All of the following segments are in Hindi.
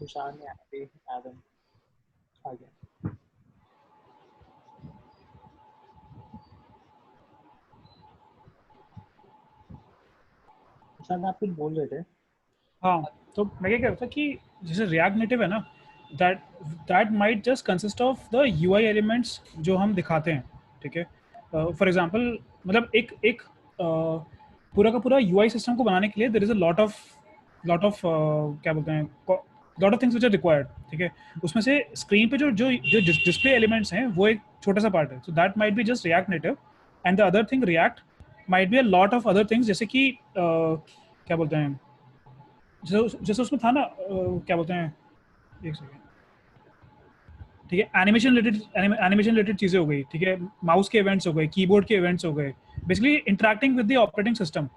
तुषार ने आगे एडम आ गया। तुषार आप कुछ बोल रहे थे? हाँ, तो मैं क्या कह रहा था कि जैसे रिएक्ट नेटिव है ना, that that might just consist of the UI elements जो हम दिखाते हैं, ठीक है। फॉर एग्जांपल मतलब एक एक पूरा का पूरा यूआई सिस्टम को बनाने के लिए there is a lot of क्या बोलते हैं, lot of things which are required, ठीक है। उसमें से स्क्रीन पे जो जो जो डिस्प्ले एलिमेंट्स हैं वो एक छोटा सा पार्ट है, so that might be just react native, and the other thing react might be a lot of other things, जैसे कि क्या बोलते हैं, जैसे जैसे उसमें था ना क्या बोलते हैं, एक सेकेंड, ठीक है, एनिमेशन रिलेटेड चीज़ें हो गई, ठीक है, माउस के इवेंट्स हो गए, कीबोर्ड के इवेंट्स हो गए, basically interacting with the operating system,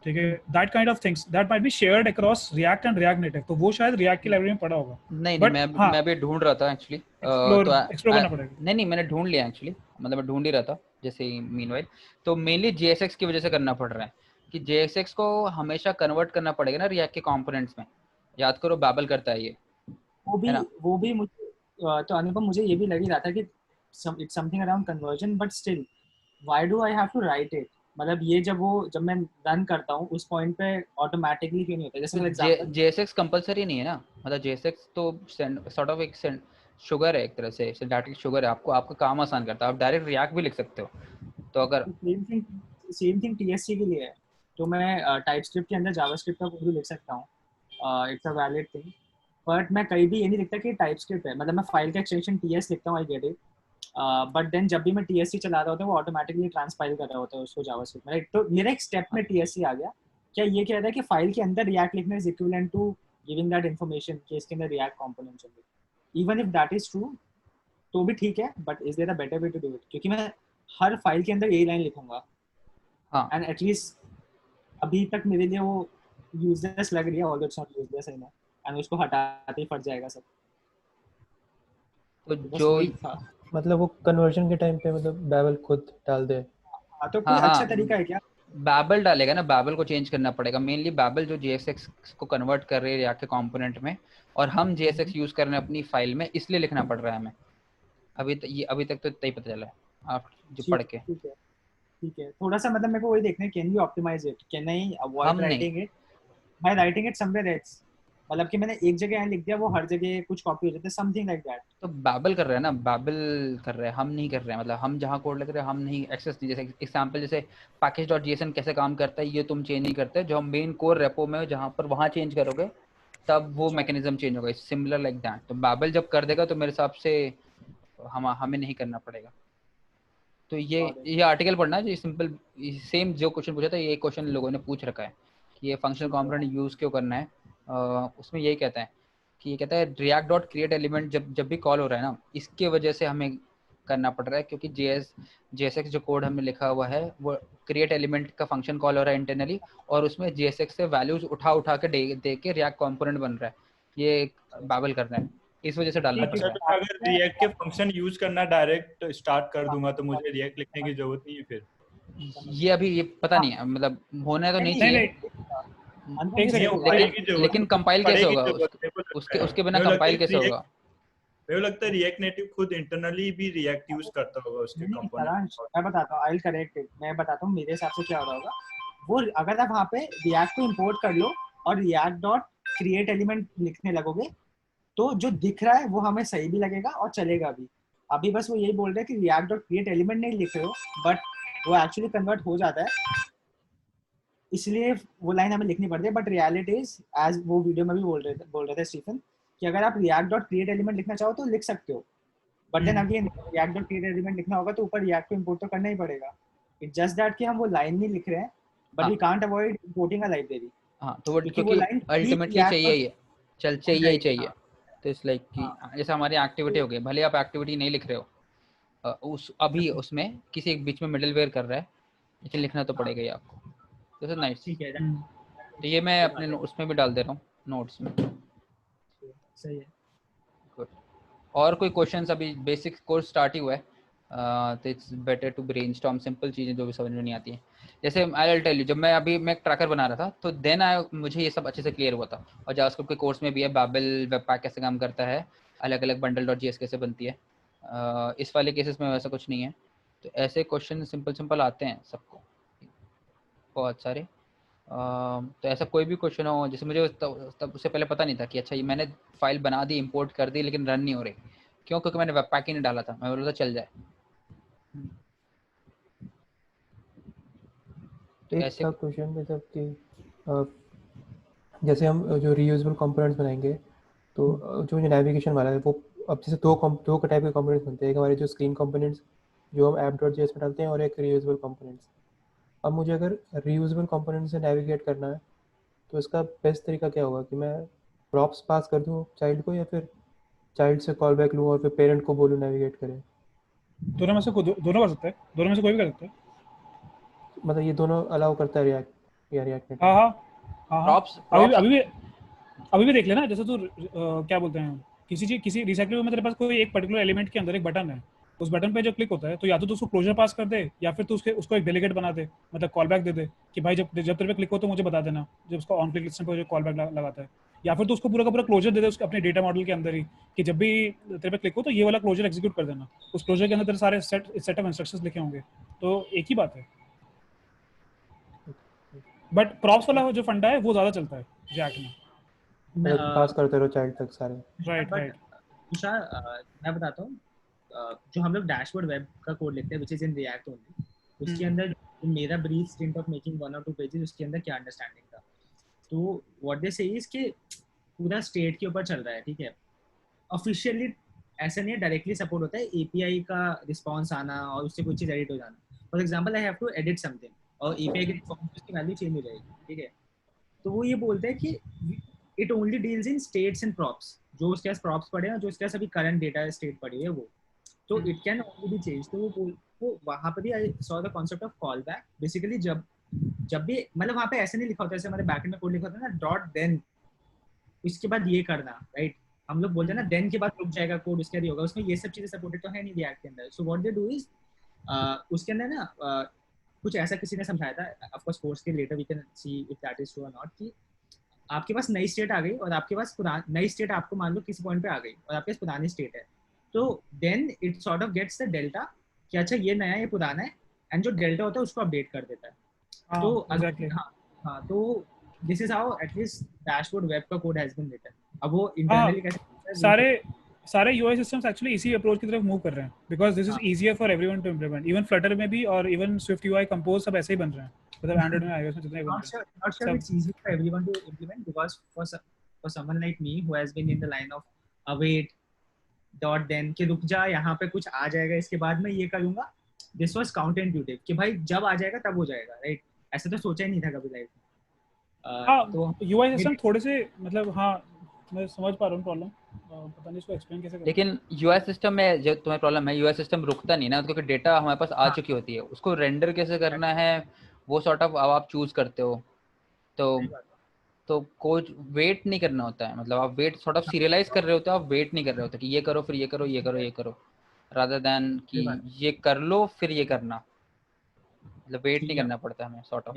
ठीक है। That kind of things that might be shared across react and react native, तो वो शायद रिएक्ट की लाइब्रेरी में पड़ा होगा। नहीं बट हाँ, मैं भी ढूंढ रहा था एक्चुअली। एक्सप्लोर करना पड़ेगा। नहीं मैंने ढूंढ लिया एक्चुअली, मतलब मैं ढूंढ ही रहा था जैसे ही मीनवाइल। तो मेनली JSX की वजह से करना पड़ रहा है कि JSX को हमेशा कन्वर्ट करना पड़ेगा ना रिएक्ट के कंपोनेंट्स में। याद करो बैबल करता है ये, है ना। वो भी मुझे तो अनुपम मुझे ये भी लग ही रहा था कि it's something around conversion, but still why do I have to write it? मतलब ये जब मैं रन करता हूँ उस पॉइंट पे ऑटोमेटिकली क्यों नहीं होता? जैसे फॉर एग्जांपल JSX कंपलसरी नहीं है ना, मतलब JSX तो सॉर्ट ऑफ एक शुगर है, एक तरह से सिंटैक्टिक शुगर है, आपको आपका काम आसान करता है। आप डायरेक्ट रिएक्ट भी लिख सकते हो। तो अगर सेम थिंग TSC के लिए है, तो मैं टाइपस्क्रिप्ट के अंदर जावास्क्रिप्ट का कोड भी लिख सकता हूँ, it's a valid thing. But मैं कहीं भी ये नहीं लिखता कि टाइपस्क्रिप्ट है, मतलब मैं फाइल का एक्सटेंशन TS लिखता हूँ, I get it, but then जब भी मैं TSC चला रहा होता है वो ऑटोमेटिकली ट्रांसपाइल कर रहा होता है उसको जावास्क्रिप्ट में, राइट? तो मेरा एक स्टेप में TSC आ गया। क्या ये कह रहा है कि फाइल के अंदर रिएक्ट लिखना is equivalent to giving that information कि इसके अंदर रिएक्ट कंपोनेंट चाहिए? Even if that is true तो भी ठीक है, but is there a better way to do it? क्योंकि मैं हर फाइल के अंदर यही लाइन लिखूंगा, हाँ एंड एटलीस्ट अभी तक मेरे लिए वो यूजलेस लग रही है, ऑल्दो इट्स नॉट यूजलेस है ना, एंड उसको हटाते ही फट जाएगा सब। तो तो बस जो वही था। मतलब वो कन्वर्जन के टाइम पे मतलब बैबल खुद डाल दे। हाँ, तो कोई हाँ अच्छा हाँ तरीका है क्या? बैबल डालेगा ना, बैबल को चेंज करना पड़ेगा। मेनली बैबल जो JSX को कन्वर्ट कर रही है रिएक्ट के कंपोनेंट में, और हम JSX यूज कर रहे हैं अपनी फाइल में, इसलिए लिखना पड़ रहा है हमें। अभी तक तो इतना ही पता चला है आप जो पढ़ के। ठीक है, ठीक है। थोड़ा सा मतलब मेरे को वही देखना है, can you optimise it, can I हम अवॉइड नहीं, writing it by writing it somewhere else? मतलब कि मैंने एक जगह यहाँ लिख दिया, वो हर जगह कुछ कॉपी हो जाता है, समथिंग लाइक दैट। तो बैबल कर रहे हैं ना, बैबल कर रहे हैं, हम नहीं कर रहे हैं। मतलब हम जहाँ कोड लिख रहे हैं हम नहीं एक्सेस नहीं, जैसे एग्जांपल जैसे package.json कैसे काम करता है ये तुम चेंज नहीं करते, जो हम मेन कोर रेपो में जहाँ पर वहाँ चेंज करोगे तब वो मैकेनिज्म चेंज होगा, सिमिलर लाइक दैट। तो बैबल जब कर देगा तो मेरे हिसाब से हमें नहीं करना पड़ेगा। तो ये आर्टिकल पढ़ना है, जो सिंपल सेम जो क्वेश्चन पूछा था ये क्वेश्चन लोगों ने पूछ रखा है कि ये फंक्शनल कंपोनेंट यूज क्यों करना है। उसमें यही कहता है कि ये कहता है रिएक्ट डॉट क्रिएट एलिमेंट जब भी कॉल हो रहा है ना, इसके वजह से हमें करना पड़ रहा है, क्योंकि JSX जो कोड हमने लिखा हुआ है वो क्रिएट एलिमेंट का फंक्शन कॉल हो रहा है इंटरनली, और उसमें JSX से वैल्यूज उठा के दे के रिएक्ट कंपोनेंट बन रहा है। ये बैबल करना है, इस वजह से डालना पड़ अच्छा, रहा तो अगर रिएक्ट के फंक्शन यूज करना डायरेक्ट स्टार्ट कर दूंगा तो मुझे रिएक्ट लिखने की जरूरत नहीं है फिर? है। ये अभी ये पता नहीं है, मतलब होना तो नहीं नहीं चाहिए, नहीं, एक नहीं, सेकंड, वो पढ़े की जरूरत लेकिन कंपाइल कैसे पड़ेगी होगा जरूरत मेरे को लगता है। उसके बिना मेरे को लगता कंपाइल है कैसे होगा? मेरे को लगता है रिएक्ट नेटिव खुद इंटरनली भी रिएक्ट यूज करता होगा उसके नहीं कंपोनेंट। सारांश, मैं बताता हूँ, आई विल करेक्ट इट। मैं बताता हूँ मेरे हिसाब से क्या हो रहा होगा। वो अगर आप वहाँ पे रिएक्ट को इंपोर्ट कर लो और रिएक्ट डॉट क्रिएट एलिमेंट लिखने लगोगे, तो जो दिख रहा है वो हमें सही भी लगेगा और चलेगा भी। अभी बस वो यही बोल रहे हैं कि रिएक्ट डॉट क्रिएट एलिमेंट नहीं लिख रहे हो, बट वो एक्चुअली कन्वर्ट हो जाता है, इसलिए वो लाइन हमें लिखनी पड़ती है। बट रियलिटी इज, एज वो वीडियो में भी बोल रहे थे स्टीफन, कि अगर आप रिएक्ट डॉट क्रिएट एलिमेंट लिखना चाहो तो लिख सकते हो, but then again React dot create element लिखना होगा तो ऊपर रिएक्ट को इंपोर्ट तो करना ही पड़ेगा। इट्स जस्ट दैट कि हम वो लाइन नहीं लिख रहे हैं, but we can't avoid importing a library, हाँ तो वो क्योंकि वो क्योंकि लाइन अल्टीमेटली चाहिए ही चाहिए ही चाहिए। हाँ, तो इस लाइक कि हाँ, जैसे हमारी एक्टिविटी हो गई, भले आप एक्टिविटी नहीं लिख रहे हो उस अभी उसमें किसी एक बीच में मिडिल वेयर कर रहा है, लेकिन लिखना तो पड़ेगा ही आपको। This is nice. ठीक है, तो ये मैं अपने उसमें भी डाल दे रहा हूँ नोट्स में। सही है। Good. और कोई क्वेश्चंस? अभी बेसिक कोर्स स्टार्ट ही हुआ है, तो it's better to brainstorm simple चीज़ें जो भी समझ में नहीं आती हैं। जैसे आई विल टेल यू, जब मैं एक ट्रैकर बना रहा था तो देन मुझे ये सब अच्छे से क्लियर हुआ था। और जावास्क्रिप्ट के कोर्स में भी है, बाबेल वेबपैक कैसे काम करता है, अलग अलग bundle.js कैसे बनती है। इस वाले केसेस में वैसा कुछ नहीं है। तो ऐसे क्वेश्चन सिंपल आते हैं सबको, बहुत सारे। तो ऐसा कोई भी क्वेश्चन हो, जैसे मुझे तब उससे पहले पता नहीं था कि अच्छा ये मैंने फाइल बना दी, इंपोर्ट कर दी, लेकिन रन नहीं हो रही, क्यों? क्योंकि मैंने वेबपैक ही नहीं डाला था। मैं बोला था चल जाए। तो एक ऐसे था क्वेश्चन मतलब कि अ, जैसे हम जो रीयूजेबल कंपोनेंट्स बनाएंगे तो जो नेविगेशन वाला है वो अब जैसे दो टाइप के कंपोनेंट्स बनते हैं। एक हमारे जो स्क्रीन कंपोनेंट्स जो हम app.js में डालते हैं, और एक रीयूजेबल कंपोनेंट्स। अब मुझे अगर रीयूजेबल कंपोनेंट से नेविगेट करना है तो इसका बेस्ट तरीका क्या होगा कि मैं प्रॉप्स पास कर दूं चाइल्ड को, या फिर चाइल्ड से कॉल बैक लूँ और फिर पेरेंट को बोलूँ नेविगेट करें? दोनों में से दोनों कर सकते हैं, दोनों में से कोई भी कर सकते हैं। मतलब ये दोनों अलाउ करता है रिएक्ट या रिएक्ट नेटिव? हाँ हाँ हाँ हाँ। प्रॉप्स अभी प्रॉप्स अभी भी देख लेना, जैसे तू क्या बोलते हैं, किसी रिसाइकल में तेरे पास कोई एक पर्टिकुलर एलिमेंट के अंदर एक बटन है, उस बटन पे जो क्लिक होता है तो या तो उसको क्लोजर पास कर दे, या फिर तू उसको एक डेलीगेट बना दे, मतलब कॉल बैक दे दे कि भाई जब जब तेरे पे क्लिक हो तो मुझे बता देना, जब उसको ऑन क्लिक लिस्ट पे जो कॉल बैक लगाता है। या फिर तो उसको पूरा का पूरा क्लोजर दे दे उसके अपने डेटा मॉडल के अंदर ही, कि जब भी तेरे पे क्लिक हो तो ये वाला क्लोजर एग्जीक्यूट कर देना। उस क्लोजर के अंदर तेरे सारे सेट ऑफ इंस्ट्रक्शंस लिखे होंगे, तो एक ही बात है। बट प्रॉप्स वाला जो फंडा है वो ज्यादा चलता है रिएक्ट में। मतलब कि पास करते रहो चाइल्ड तक सारे। Right but right. तुषार, मैं बताता हूँ, जो हम लोग डैशबोर्ड वेब का कोड लिखते हैं, which is in React only, उसके अंदर मेरा brief stint of making 1 or 2 pages, उसके अंदर क्या अंडरस्टैंडिंग था। तो व्हाट दे से इज कि पूरा स्टेट के ऊपर चल रहा है, ठीक है। ऑफिशियली ऐसा नहीं है डायरेक्टली सपोर्ट होता है, एपीआई का रिस्पॉन्स आना और उससे कोई चीज एडिट हो जाना। For example I have to edit something और एपीआई के रिस्पॉन्स की वैल्यू चेंज हो जाएगी, ठीक है। तो वो ये बोलते हैं कि it only deals in states and props, जो उसके पास प्रॉप्स पड़े हैं, जो उसके पास अभी करंट डेटा स्टेट पड़ी है वो, तो it can only B change. तो वो वहां पर भी I saw the concept of call back. Basically जब भी मतलब वहां पे ऐसे नहीं लिखा होता, जैसे हमारे बैकएंड में कोड लिखा होता है ना, डॉट देन इसके बाद ये करना, राइट। हम लोग बोलते हैं ना देन के बाद रुक जाएगा कोड, उसके बाद ये होगा। उसमें ये सब चीजें सपोर्टेड तो है नहीं रिएक्ट के अंदर। So what they do is उसके अंदर ना कुछ ऐसा किसी ने समझाया था, ऑफ कोर्स कोर्स के later we can see if that is true और नॉट, कि आपके पास नई स्टेट आ गई और आपके पास पुरानी नई स्टेट आपको मान लो किसी पॉइंट पे आ गई और आपके पास पुरानी स्टेट है, तो then it sort of gets the delta कि अच्छा ये नया ये पुराना है, एंड जो डेल्टा होता है उसको अपडेट कर देता है। तो एग्जैक्टली। हाँ, तो this is how at least dashboard web का कोड हैज बीन रिटन। अब वो हाँ, इंटरनली कैसे सारे यूआई सिस्टम्स एक्चुअली इसी अप्रोच की तरफ मूव कर रहे हैं, because this is easier for everyone to implement. Even Flutter में भी और इवन स्विफ्ट यूआई कंपोज सब ऐसे ही बन रहे हैं, मतलब एंड्रॉइड में आईओएस में जितने बन रहे हैं not sure सब। it's easy for everyone to implement, because for someone like me who has been in the line of await dot then कि रुक जा यहाँ पे कुछ आ जाएगा इसके बाद मैं ये करूँगा, this was counterintuitive कि भाई जब आ जाएगा तब हो जाएगा, राइट। ऐसा तो सोचा ही नहीं था कभी लाइफ में। हाँ, तो यूआई सिस्टम थोड़े से मतलब, हाँ मैं समझ पा रहा हूँ प्रॉब्लम, पता नहीं इसको एक्सप्लेन कैसे करें। लेकिन यूआई सिस्टम में जो तुम्हें प्रॉब्लम है, यूआई सिस्टम रुकता नहीं ना, क्योंकि डेटा हमारे पास आ चुकी होती है, उसको रेंडर कैसे करना है वो सॉर्ट ऑफ अब आप चूज करते हो। तो कोई वेट नहीं करना होता है, मतलब आप वेट सॉर्ट ऑफ सीरियलाइज कर रहे होते हो, आप वेट नहीं कर रहे होते कि ये करो फिर ये करो ये करो ये करो, रादर देन कि ये कर लो फिर ये करना, मतलब वेट नहीं करना पड़ता हमें सॉर्ट ऑफ।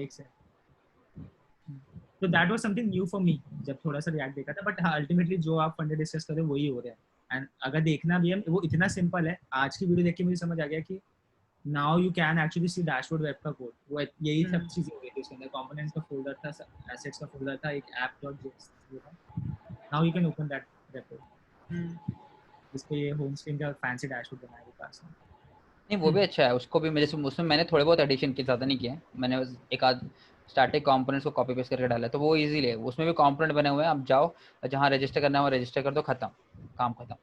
तो that was something new for me जब थोड़ा सा रिएक्ट देखा था। बट अल्टीमेटली जो आप फंडे डिस्कस कर रहे हो वही हो रहा है। एंड अगर देखना भी है वो इतना सिंपल है, आज की वीडियो देख के मुझे समझ आ गया कि now you can actually see dashboard web का कोड। वो यही सब चीजें हो गई थी उसके अंदर। कंपोनेंट्स का फोल्डर था, एसेट्स का फोल्डर था, एक app.js था। Now you can open that repo जिसपे ये होम स्क्रीन का फैंसी डैशबोर्ड बनाया है पास में। नहीं वो भी अच्छा है, उसको भी मेरे उसमें मैंने थोड़े बहुत एडिशन किए, ज़्यादा नहीं किए। मैंने बस एक आध स्टैटिक कंपोनेंट्स को कॉपी पेस्ट करके डाला है, तो वो इजीली है। उसमें भी कंपोनेंट बने हुए हैं, आप जाओ जहाँ रजिस्टर करना है वो रजिस्टर कर दो, खत्म, काम खत्म।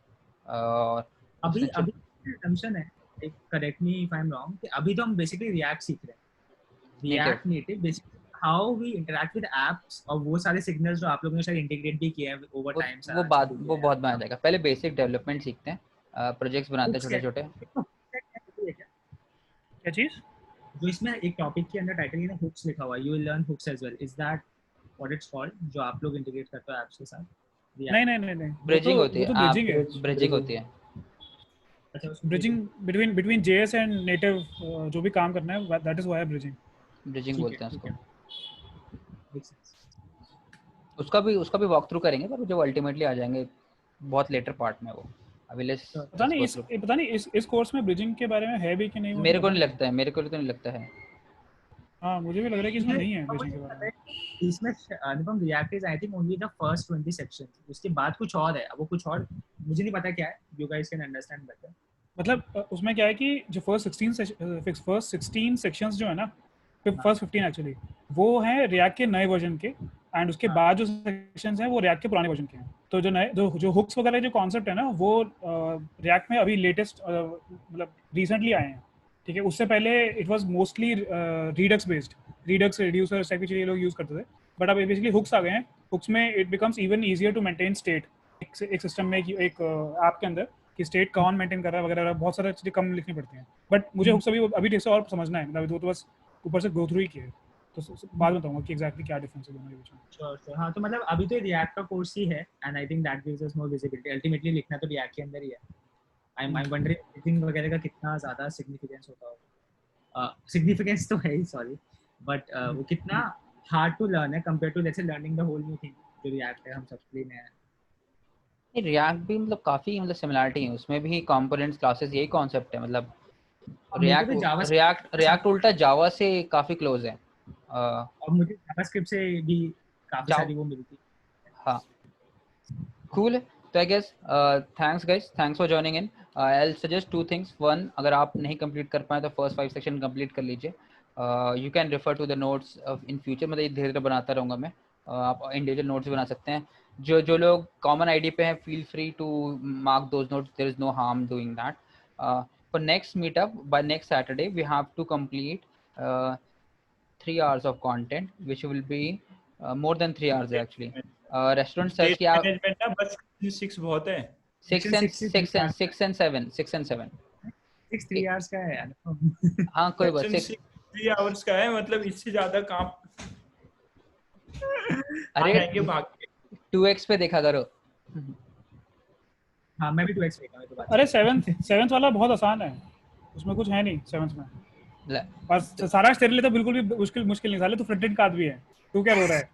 और अभी assumption है, एक correct me if I am wrong, कि अभी तो हम बेसिकली रिएक्ट सीख रहे हैं, React Native basically how we interact with apps, और वो सारे सिग्नल्स जो आप लोगों ने शायद इंटीग्रेट भी किए हैं ओवर टाइम। वो बहुत में आ जाएगा। पहले बेसिक डेवलपमेंट सीखते हैं, प्रोजेक्ट्स बनाते हैं छोटे छोटे। क्या चीज जो इसमें एक टॉपिक के अंदर टाइटल में हुक्स लिखा हुआ है, you will learn hooks as well, is that what it's called, जो आप लोग इंटीग्रेट करते हो एप्स के साथ? नहीं, ब्रिजिंग होती है, ब्रिजिंग है, ब्रिजिंग होती है। अच्छा उसमें bridging between JS and native जो भी काम करना है that is why bridging. Bridging ठीक बोलते है, हैं ठीक उसको। है, makes sense। उसका भी वॉक थ्रू करेंगे, पर जो अल्टीमेटली आ जाएंगे बहुत लेटर पार्ट में वो। अभी लेट्स पता नहीं गो इस थ्रू। पता नहीं इस कोर्स में ब्रिजिंग के बारे में है भी कि नहीं वो मेरे को पता नहीं नहीं। लगता है, मेरे को तो नहीं लगता है। हाँ मुझे भी लग रहा है कि इसमें मुझे नहीं है मुझे ब्रिजिंग के बारे पता में। है कि इसमें Anupam react is I think only the first 20 sections, उसके बाद कुछ और है, वो कुछ और मुझे नहीं पता क्या है, you guys can understand better. मतलब उसमें क्या है कि जो फर्स्ट 16 सेक्शंस जो है ना, फर्स्ट 15 एक्चुअली वो हैं रिएक्ट के नए वर्जन के, एंड उसके हाँ। बाद जो सेक्शंस हैं वो रिएक्ट के पुराने वर्जन के हैं। तो जो नए जो हुक्स वगैरह जो कॉन्सेप्ट है ना वो रिएक्ट में अभी लेटेस्ट मतलब रिसेंटली आए हैं, ठीक है। उससे पहले it was mostly Redux based, Redux reducer stack ये लोग यूज करते थे, बट अब बेसिकली हुक्स आ गए हैं। हुक्स में it becomes even easier to maintain state एक सिस्टम में, एक ऐप के अंदर कि स्टेट कौन मेंटेन कर रहा है वगैरह, बहुत सारी चीजें कम लिखनी पड़ती हैं। बट मुझे हुक्स अभी ठीक से और समझना है, मतलब वो तो बस ऊपर से गो थ्रू ही किया है, तो बाद में बताऊंगा कि एग्जैक्टली क्या डिफरेंस है दोनों के बीच में। श्योर श्योर, हाँ तो मतलब अभी तो रिएक्ट का कोर्स ही है and I think that gives us more visibility. Ultimately लिखना तो रिएक्ट के अंदर ही है। आई एम वंडरिंग एडिटिंग वगैरह का कितना ज्यादा सिग्निफिकेंस होता होगा, सिग्निफिकेंस तो है ही सॉरी, बट वो कितना हार्ड टू लर्न है कंपेयर टू लेट्स से learning the whole new thing जो रिएक्ट है हम सबके लिए नया है। रिएक्ट भी मतलब काफी मतलब सिमिलरिटी है, उसमें भी कंपोनेंट्स क्लासेस यही कॉन्सेप्ट है। मतलब और मेरे को तो जावा रिएक्ट उल्टा जावा से काफी क्लोज है। और मुझे जावास्क्रिप्ट से भी काफी जाओ सारी वो मिलती है। हाँ कूल है। तो I guess thanks guys, thanks for joining in. I will suggest two things. One, अगर आप नहीं कंप्लीट कर पाए तो फर्स्ट 5 सेक्शन कंप्लीट कर लीजिए। You can refer to the notes in future, मतलब ये धीरे धीरे बनाता रहूँगा मैं। आप इंडिविजुअल नोट्स भी बना सकते हैं। जो लोग कॉमन आईडी पे हैं, feel free to mark those notes, there is no harm doing that. For next meetup by next Saturday we have to complete 3 hours of content which will be more than 3 hours actually. Restaurant search stage की आप मैनेजमेंट ना बस 6 बहुत है। 6 and 6 and 7 6 and 7 6 3 आवर्स का है यार। हाँ कोई बात सेक्शन 6 3 आवर्स का है, मतलब इससे ज्यादा काम अरे आएंगे बाकी। 2x पे देखा करो। हाँ मैं भी 2x देखा, मैं तो बात अरे सेवंथ वाला बहुत आसान है, उसमें कुछ है नहीं सेवंथ में। ले, बस सारा तेरे लिए तो बिल्कुल भी मुश्किल नहीं, साले तू फ्रंट एंड का आदमी है, तू क्या रो रहा है?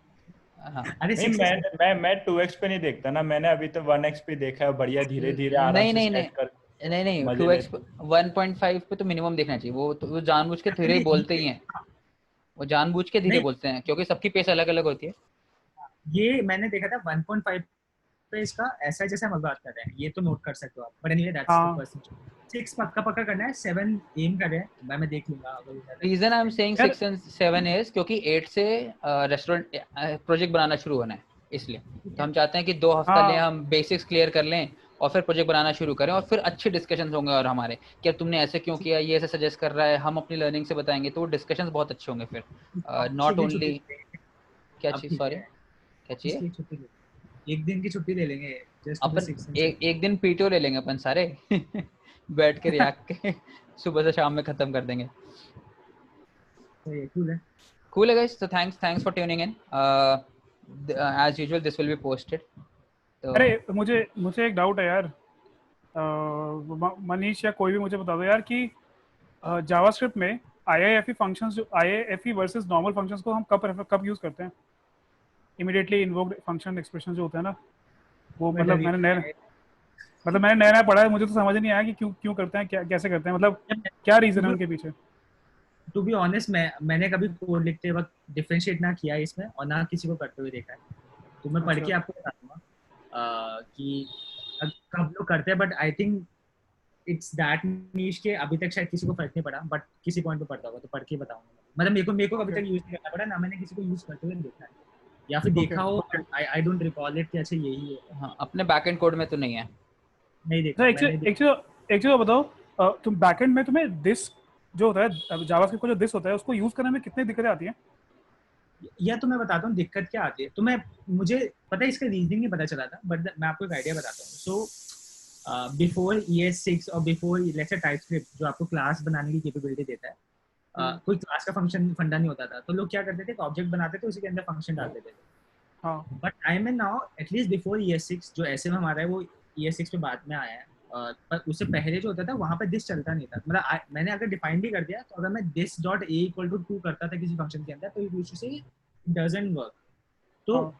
हाँ अरे नहीं 6 मैं 2x पे नहीं देखता ना, मैंने अभी तो 1x पे देखा है, बढ़िया धीरे धीरे आराम नहीं से नहीं सेट कर नहीं नहीं नहीं मजे 2x लेते। 1.5 पे तो मिनिमम देखना चाहिए। वो जानबूझ के धीरे ही बोलते ही हैं, वो जानबूझ के धीरे नहीं बोलते हैं क्योंकि सबकी पेस अलग अलग होती है। ये मैंने देखा था 1.5 पे, इसका ऐसा है जैसे हम बात कर रहे हैं, ये तो नोट कर सकते हो आप, बट एनीवे दैट्स द हाँ पर्सन। 6 पक्का पक्का करना है, 7 एम कर रहे हैं, मैं देख लूंगा अगर हो जाता है। रीजन आई एम सेइंग यार 6 and 7 is क्योंकि 8 से रेस्टोरेंट प्रोजेक्ट बनाना शुरू होना है, इसलिए तो हम चाहते हैं कि 2 हफ्ता लें, हाँ हम बेसिक्स क्लियर कर लें और फिर प्रोजेक्ट बनाना शुरू करें, और फिर अच्छे डिस्कशंस होंगे और हमारे कि तुमने ऐसे क्यों किया, ये ऐसे सजेस्ट कर रहा है, हम अपनी लर्निंग से बताएंगे, तो वो डिस्कशंस बहुत अच्छे होंगे फिर। अब नॉट एक दिन ओनली छुट्टी ले लेंगे, क्या अब चीज़, ठीक सॉरी है, क्या चाहिए? इसकी एक छुट्टी ले लेंगे, एक दिन की छुट्टी ले लेंगे just for the upon 6 and 7। एक दिन पीटीओ ले लेंगे अपन सारे बैठ के रिएक्ट के सुबह से शाम में खत्म कर देंगे। तो ये कूल है। Cool guys, so thanks for tuning in. As usual this will be posted. तो अरे मुझे एक डाउट है यार, मनीष या कोई भी मुझे बता दो यार कि जावास्क्रिप्ट में IIFE फंक्शंस, जो IIFE वर्सेस नॉर्मल फंक्शंस को हम कब यूज करते हैं? इमीडिएटली इन्वोक्ड फंक्शन एक्सप्रेशन जो होता है ना, वो मतलब मैंने नया पढ़ा है, मुझे तो समझ नहीं आया कि क्यों करते हैं, क्या कैसे करते हैं, मतलब क्या रीजन है उनके पीछे? टू बी ऑनेस्ट मैंने कभी कोड लिखते वक्त डिफरेंशिएट ना किया है इसमें, और ना किसी को करते हुए देखा है, तो मैं पढ़ के अच्छा। आपको बता दूंगा कि कब लोग करते हैं, but I think it's that niche के अभी तक शायद किसी को फर्क नहीं पड़ा, बट किसी पॉइंट पे पड़ता होगा तो पढ़ के बताऊंगा। मतलब मेरे को अभी तक यूज नहीं करना पड़ा ना, मैंने किसी को यूज करते हुए देखा है, या फिर देखा हो, आई डोंट रिकॉल इट कि अच्छा यही है। हाँ, अपने बैकएंड कोड में तो नहीं है। नहीं देखा मैंने एक चीज बताओ, तुम बैकएंड में तुम्हें दिस जो होता है जावास्क्रिप्ट को जो दिस होता है उसको यूज करने में कितनी दिक्कतें आती हैं? या तो मैं बताता हूँ दिक्कत क्या आती है, तो मुझे पता है इसका रीजनिंग नहीं पता चला था, बट मैं आपको एक आइडिया बताता हूँ। सो बिफोर ES6 और बिफोर लेट्स से टाइपस्क्रिप्ट जो आपको क्लास बनाने की कैपेबिलिटी देता है, कोई क्लास का फंक्शन फंडा नहीं होता था, तो लोग क्या करते थे, ऑब्जेक्ट बनाते थे, उसी के अंदर फंक्शन डाल देते थे। हाँ but I am now at least before ES6 जो ऐसे में हमारा है वो ES6 पे बाद में आया है, पर उससे पहले जो होता था वहाँ पे दिस चलता नहीं था, मतलब मैंने अगर डिफाइन भी कर दिया तो अगर मैं this dot a equal to 2 करता था किसी फंक्शन के अंदर तो it used to say doesn't work. तो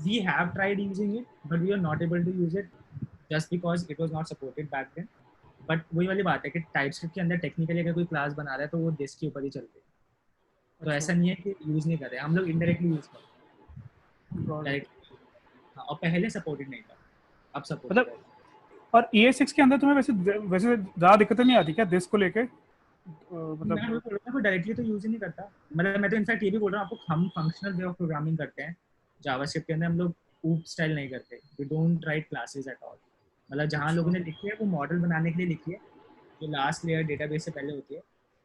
we have tried using it but we are not able to use it just because it was not supported back then. But वही वाली बात है कि टाइपस्क्रिप्ट के अंदर टेक्निकली अगर कोई क्लास बना रहा है तो वो दिस के ऊपर ही चलते हैं. तो ऐसा नहीं है कि यूज नहीं कर रहे, हम लोग इनडायरेक्टली यूज कर रहे हैं. और पहले सपोर्टेड नहीं था, अब सपोर्ट. मतलब और ES6 के अंदर तुम्हें वैसे ज़्यादा दिक्कतें नहीं आती क्या दिस को लेके? मतलब मैं बोल रहा हूँ डायरेक्टली तो यूज ही नहीं करता. मतलब मैं तो इनफैक्ट ये भी बोल रहा हूँ आपको, हम फंक्शनल वे ऑफ प्रोग्रामिंग करते हैं जावास्क्रिप्ट के अंदर. हम लोग ऊप स्टाइल नहीं करते, we don't write classes at all. मतलब जहाँ लोगों ने लिखी है वो मॉडल बनाने के लिए लिखी है जो लास्ट लेयर डेटाबेस से पहले होती है.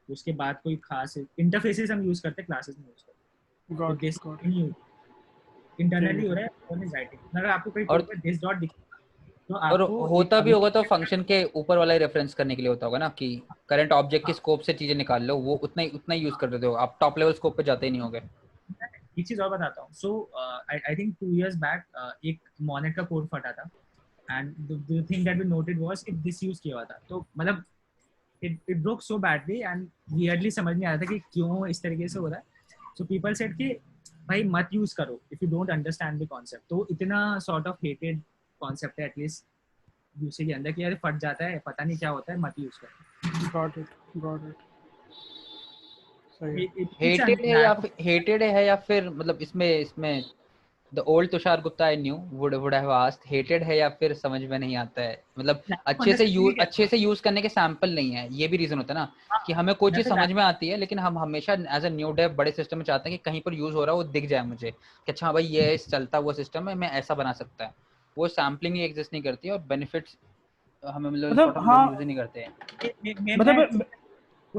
उसके बाद कोई खास इंटरफेसेस हम यूज करते हैं, क्लासेस नहीं यूज करते. इंटरनली हो रहा है और राइटिंग. अगर आपको कोई दिस डॉट दिखे तो और आपको होता भी होगा तो फंक्शन के ऊपर वाला रेफरेंस करने के लिए होता होगा ना कि करंट ऑब्जेक्ट की स्कोप से चीजें निकाल लो, वो उतना ही यूज कर देते हो आप, टॉप लेवल स्कोप पे जाते ही नहीं होगे. एक चीज और बताता हूँ. So I think 2 years back एक मोनेट का कोड फटा था and the thing that we noted was कि दिस यूज किया हुआ था. तो मतलब it broke so badly and वियरली समझ नहीं आ रहा था कि क्यों इस तरीके से हो रहा है. सो पीपल सेड कि भाई मत यूज करो if you don't understand the concept. तो इतना सॉर्ट ऑफ हेटेड कॉन्सेप्ट है एटलीस्ट यूसी के अंदर कि यार फट जाता है, पता नहीं क्या होता है, मत यूज करो. Got it. सही. हेटेड है या फिर मतलब इसमें the old Tushar Gupta I knew would have asked hated है या फिर समझ में नहीं आता है, मतलब अच्छे से यूज करने के सैंपल नहीं है. ये भी रीजन होता है ना कि हमें कोई चीज समझ में आती है लेकिन हम हमेशा एज अ न्यू डेव बड़े सिस्टम में चाहते हैं कि कहीं पर यूज हो रहा है वो दिख जाए मुझे कि अच्छा भाई ये चलता हुआ सिस्टम है, मैं ऐसा बना सकता है. वो सैम्पलिंग ही एग्जिस्ट नहीं करती है और बेनिफिट्स हमें मतलब हाँ, यूज ही नहीं करते हैं. मतलब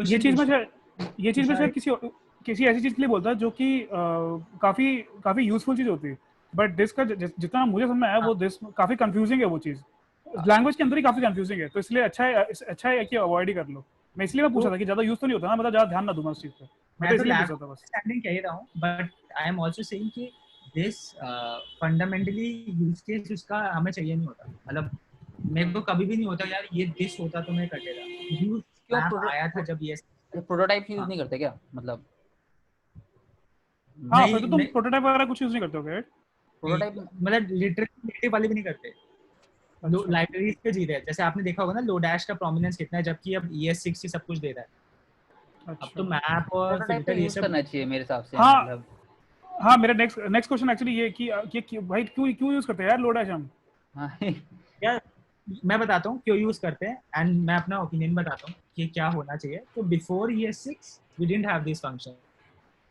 ये चीज में शायद किसी ऐसी चीज के लिए बोलता है जो कि काफी यूजफुल चीज होती है. बट दिस का जितना मुझे समझ में आया वो दिस काफी कंफ्यूजिंग है. वो चीज लैंग्वेज के अंदर ही काफी कंफ्यूजिंग है, तो इसलिए अच्छा है कि अवॉइड ही कर लो. मैं इसलिए मैं पूछा था कि ज्यादा यूज तो नहीं होता ना, मतलब ज्यादा ध्यान ना दूंगा उस चीज पे. मैं तो इसलिए पूछा था बस. अंडरस्टैंडिंग कह रहा हूं but I am also saying कि दिस फंडामेंटली यूज केस उसका हमें चाहिए नहीं होता. मतलब मेरे को कभी भी नहीं होता यार ये दिस होता तो मैं कर लेता. यूज क्यों आया था जब ये प्रोटोटाइप यूज नहीं करते क्या? मतलब हाँ, फिर तो तुम प्रोटोटाइप वगैरह कुछ यूज नहीं करते हो क्या? प्रोटोटाइप मतलब लिटरली नेटिव वाले भी नहीं करते. लाइब्रेरीज पे जी रहे हैं. जैसे आपने देखा होगा ना लोडैश का प्रोमिनेंस कितना है जबकि अब ES6 ही सब कुछ दे रहा है. अब तो मैप और फिल्टर ये सब करना चाहिए मेरे हिसाब से. मतलब हाँ, मेरा नेक्स्ट क्वेश्चन एक्चुअली ये कि भाई क्यों यूज करते हैं यार लोडैश हम? यार मैं बताता हूँ क्यों यूज करते हैं एंड मैं अपना ओपिनियन बताता हूँ कि क्या होना चाहिए. तो before ES6 we didn't have this function.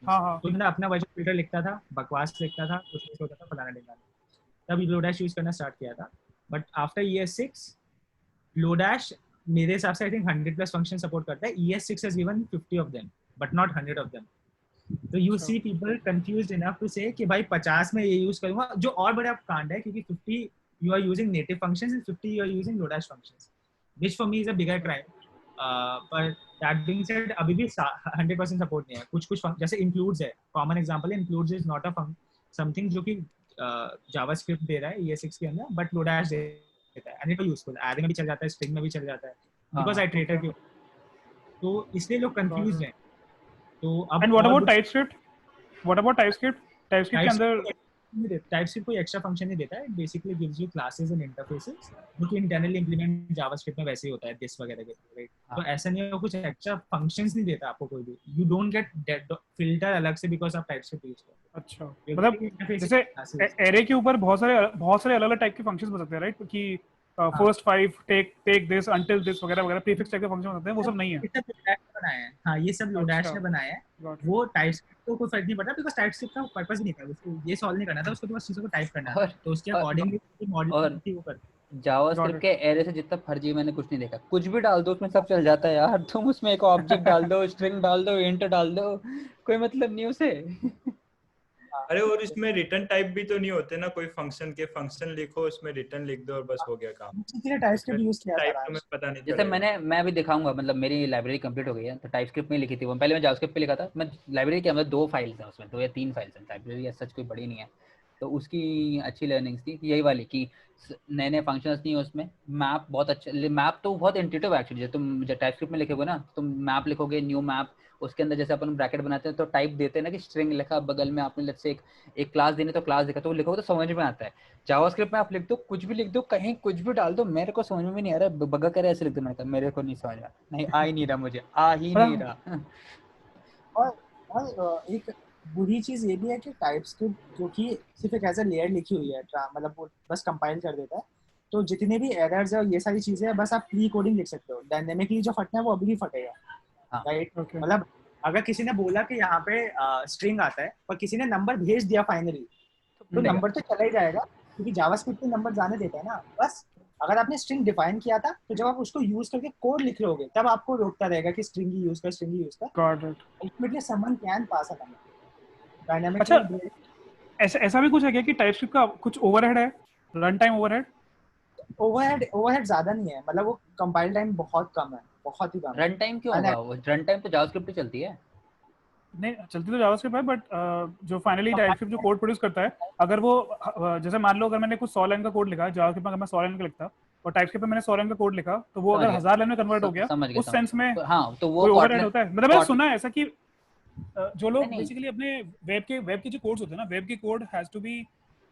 हाँ. तो मैं अपना वर्चुअल फिल्टर लिखता था, बकवास लिखता था, कुछ नहीं होता था, फलाना ढिमकाना. तब लोडैश यूज करना स्टार्ट किया था. बट आफ्टर ES6 लोडैश मेरे हिसाब से आई थिंक 100+ फंक्शन सपोर्ट करता है. ES6 has given 50 of them but not 100 of them. तो you see people confused enough to say कि भाई 50 में ये यूज करूंगा, जो और बड़ा कांड है क्योंकि 50 you are using native functions and 50 you are using Lodash functions, which for me is a bigger crime. But that being said, अभी भी 100% support नहीं है. कुछ जैसे includes है, common example है, includes is not a something जो कि JavaScript दे रहा है ES6 के अंदर, but Lodash देता है and it is useful. Array में भी चल जाता है, string में भी चल जाता है, because iterator की. तो इसलिए लोग confused हैं. तो अब and what about TypeScript? TypeScript के अंदर TypeScript कोई एक्स्ट्रा फंक्शन नहीं देता है. It basically gives you classes and interfaces जो कि इंटरनली इंप्लीमेंट जावास्क्रिप्ट में वैसे ही होता है दिस वगैरह के, राइट? तो ऐसा नहीं है, कुछ एक्स्ट्रा फंक्शंस नहीं देता आपको कोई भी. यू डोंट गेट फिल्टर अलग से बिकॉज़ आप TypeScript यूज करते हो. अच्छा, मतलब जैसे एरे के ऊपर बहुत सारे अलग-अलग टाइप के फंक्शंस बन सकते हैं, राइट? कि first 5 take this until this वगैरह प्रीफिक्स टाइप के फंक्शन होते हैं, वो सब नहीं है. हाँ, ये सब लोडैश ने बनाया है. वो TypeScript को कोई फर्क नहीं पड़ता बिकॉज़ TypeScript का पर्पस ही नहीं था. उसको ये सॉल्व नहीं करना था, उसको तो बस चीजों को टाइप करना था. तो उसके अकॉर्डिंगली मॉडल थी वो करते. जावास्क्रिप्ट के एरे से जितना फर्जी मैंने कुछ नहीं देखा. कुछ भी डाल दो उसमें सब चल जाता है यार. तुम उसमें एक ऑब्जेक्ट डाल दो, स्ट्रिंग डाल दो, इंट डाल दो, कोई मतलब नहीं उसे. अरे और इसमें रिटर्न टाइप भी तो नहीं होते ना, कोई फंक्शन के फंक्शन लिखो उसमें रिटर्न लिख दो और बस हो गया काम. इसलिए TypeScript यूज किया था. टाइप में पता नहीं जैसे मैं अभी दिखाऊंगा, मतलब मेरी लाइब्रेरी कंप्लीट हो गई है तो टाइपस्क्रिप्ट में लिखी थी वो. पहले मैं जावास्क्रिप्ट पे लिखा था. मैं लाइब्रेरी के अंदर 2 फाइल्स हैं उसमें, 2 या 3 फाइल्स हैं. लाइब्रेरी सच कोई बड़ी नहीं है. तो उसकी अच्छी लर्निंग्स थी यही वाली कि नए नए फंक्शंस नहीं है उसमें। मैप बहुत अच्छा, मैप तो बहुत इंट्यूटिव एक्चुअली। तुम जब टाइपस्क्रिप्ट में लिखोगे ना, तुम मैप लिखोगे, न्यू मैप, उसके अंदर जैसे अपन ब्रैकेट बनाते हैं तो टाइप देते हैं ना कि स्ट्रिंग लिखा, बगल में आपने लेट्स से एक क्लास देने तो क्लास लिखा, तो लिखोगे तो समझ में आता है। जावास्क्रिप्ट में आप लिख दो, कुछ भी लिख दो, कहीं कुछ भी डाल दो, मेरे को समझ में नहीं आ रहा, बगा करे ऐसे लिख दो, मैंने कहा मेरे को नहीं समझ आ, नहीं आ ही नहीं रहा, मुझे आ ही नहीं रहा। और एक बुरी चीज ये भी है कि टाइपस्क्रिप्ट जो कि सिर्फ एक ऐसा लेयर लिखी हुई है, मतलब वो बस कंपाइल कर देता है, तो जितने भी एरर्स है और ये सारी चीजें हैं, बस आप प्री कोडिंग लिख सकते हो। डायनेमिकली जो फटना है वो अभी भी फटेगा, हाँ। राइट? Okay. मतलब अगर किसी ने बोला कि यहाँ पे स्ट्रिंग आता है पर किसी ने नंबर भेज दिया फाइनली, तो मिलेगा। नंबर तो चला ही जाएगा, क्योंकि जावास्क्रिप्ट में नंबर जाने देता है ना। बस अगर आपने स्ट्रिंग डिफाइन किया था, तो जब आप उसको यूज करके कोड लिख रहे होगे, तब आपको रोकता रहेगा कि स्ट्रिंग ही यूज कर, स्ट्रिंग ही यूज कर। Got it. Ultimately someone can pass a number अच्छा, डायनामिकली। ऐसा भी कुछ है क्या कि टाइपस्क्रिप्ट का कुछ ओवरहेड है, रन टाइम ओवरहेड? ओवरहेड ज्यादा नहीं है, मतलब वो कंपाइल टाइम बहुत कम है, बहुत ही कम है। रन टाइम क्यों होगा? वो रन टाइम तो जावास्क्रिप्ट पे चलती है। नहीं, चलती तो जावास्क्रिप्ट है, बट जो फाइनली टाइपस्क्रिप्ट जो कोड प्रोड्यूस करता है, अगर वो जैसे मान लो अगर मैंने कुछ 100 लाइन का कोड लिखा है जावास्क्रिप्ट में, अगर मैं 100 लाइन का लिखता और टाइपस्क्रिप्ट में मैंने 100 लाइन का कोड लिखा, तो वो समझ अगर गया, 1000 लाइन में कन्वर्ट हो गया, समझ गया, उस सेंस में हाँ, तो वो कोई ओवरहेड कॉटलिन होता है? मतलब मैंने कॉट सुना है ऐसा कि जो लोग नहीं बेसिकली अपने वेब के जो कोड्स होते हैं ना, वेब के code has to be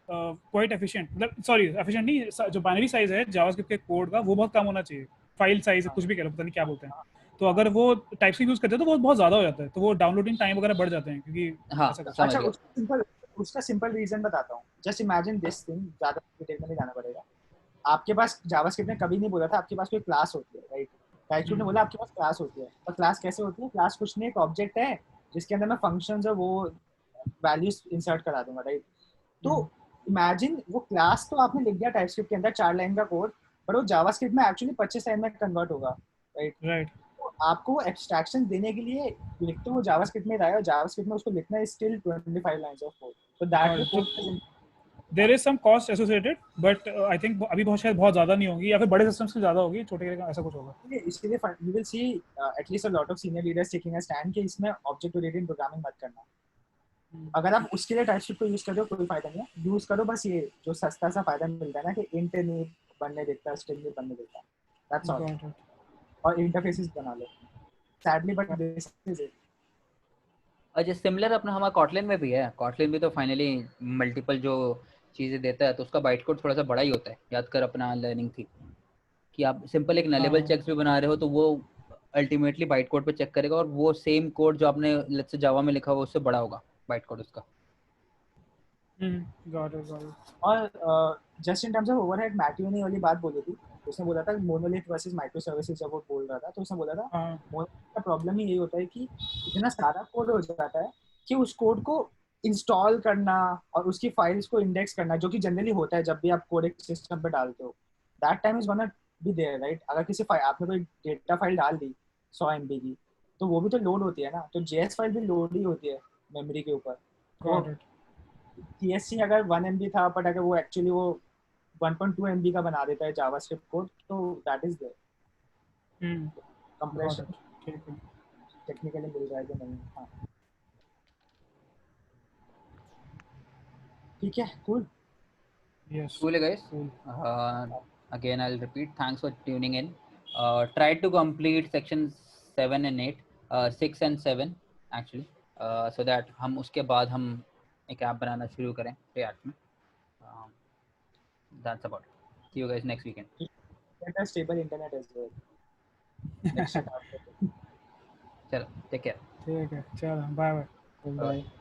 quite efficient, मतलब सॉरी एफिशिएंट नहीं, जो बाइनरी साइज है जावास्क्रिप्ट के कोड का वो बहुत कम होना चाहिए, फाइल साइज कुछ भी कह लो, पता नहीं क्या बोलते हैं। तो अगर वो टाइपस्क्रिप्ट यूज करते हैं तो वो बहुत ज्यादा हो जाता है, तो वो डाउनलोडिंग टाइम वगैरह बढ़ जाते हैं, क्योंकि हाँ, ऐसा कुछ। समझ अच्छा, गया। उसका सिंपल रीजन बताता हूँ। जस्ट इमेजिन दिस थिंग, ज्यादा डिटेल में नहीं जाना पड़ेगा। आपके पास जावास्क्रिप्ट ने कभी नहीं बोला था आपके पास कोई क्लास होती है, राइट? टाइपस्क्रिप्ट ने बोला आपके पास क्लास होती है। और क्लास कैसे होती है? क्लास कुछ नहीं, एक ऑब्जेक्ट है जिसके अंदर मैं फंक्शंस और वो वैल्यूज इंसर्ट करा दूंगा, राइट? तो इमेजिन वो क्लास तो आपने लिख दिया टाइपस्क्रिप्ट के अंदर 4 लाइन का कोड, पर वो जावास्क्रिप्ट में एक्चुअली 25 लाइन में कन्वर्ट होगा, राइट? राइट। तो आपको वो एब्स्ट्रैक्शन देने के लिए लिखते वो जावास्क्रिप्ट में रहा है, और जावास्क्रिप्ट में उसको लिखना है स्टिल 25 लाइंस ऑफ कोड। तो that way code there is some cost associated, but I think अभी बहुत शायद बहुत ज्यादा नहीं होगी, या फिर बड़े सिस्टम्स की ज्यादा होगी, छोटे के ऐसा कुछ होगा। इसलिए you will see at least a lot of senior leaders taking a stand कि इसमें ऑब्जेक्ट ओरिएंटेड प्रोग्रामिंग मत करना। अगर आप उसके लिए टाइपस्क्रिप्ट को यूज कर रहे हो कोई फायदा नहीं है, यूज करो बस ये जो सस्ता सा फायदा मिलता है ना कि इंट नहीं बनने देता, स्ट्रिंग नहीं बनने देता, दैट्स ऑल। Got it. और इंटरफेसेस बना लो, sadly but this is it. और जो सिमिलर अपना हमारा कॉटलिन में भी है, कॉटलिन भी तो फाइनली मल्टीपल जो चीज़ें देता है, तो उसका बाइट कोड थोड़ा सा बड़ा ही होता है। याद कर अपना लर्निंग थी कि आप सिंपल एक नलेबल चेक्स भी बना रहे हो तो वो अल्टीमेटली बाइट कोड पे चेक करेगा, और वो सेम कोड जो आपने लेट्स से जावा में लिखा हुआ उससे बड़ा होगा बाइट कोड उसका। Got it. और just in terms of overhead, Matthew ने वाली बात बोली थी। उसने बोला था मोनोलिथ वर्सेस माइक्रो सर्विसेज, जब वो बोल रहा था तो उसने बोला था हाँ, मोनोलिथ का प्रॉब्लम ही यही होता है कि इतना सारा कोड हो जाता है कि उस कोड को इंस्टॉल करना और उसकी फाइल्स को इंडेक्स करना, जो कि जनरली होता है जब भी आप कोड एक सिस्टम पे डालते हो, that time is gonna be there, right? अगर किसी फाइल आपने कोई डेटा फाइल डाल दी 100 MB की, तो वो भी तो लोड होती है ना, तो जेएस फाइल भी लोड ही होती है मेमोरी के ऊपर। तो got it. सीएससी अगर 1 MB था, बट अगर वो एक्चुअली वो 1.2 MB का बना देता है जावास्क्रिप्ट कोड, तो that is there Got compression. it. ठीक है। टेक्निकली मिल रहा है कि नहीं? हाँ, ठीक है, cool. Yes. Cool guys. Cool. Again I'll repeat, thanks for tuning in. Try to complete section 7 and 8, 6 and 7 actually, so that हम उसके बाद हम एक ऐप बनाना शुरू करें React में. That's about it. See you guys next weekend. Get a stable internet as well. Next shit after. चलो, take care. ठीक है, चलो, बाय बाय। Bye.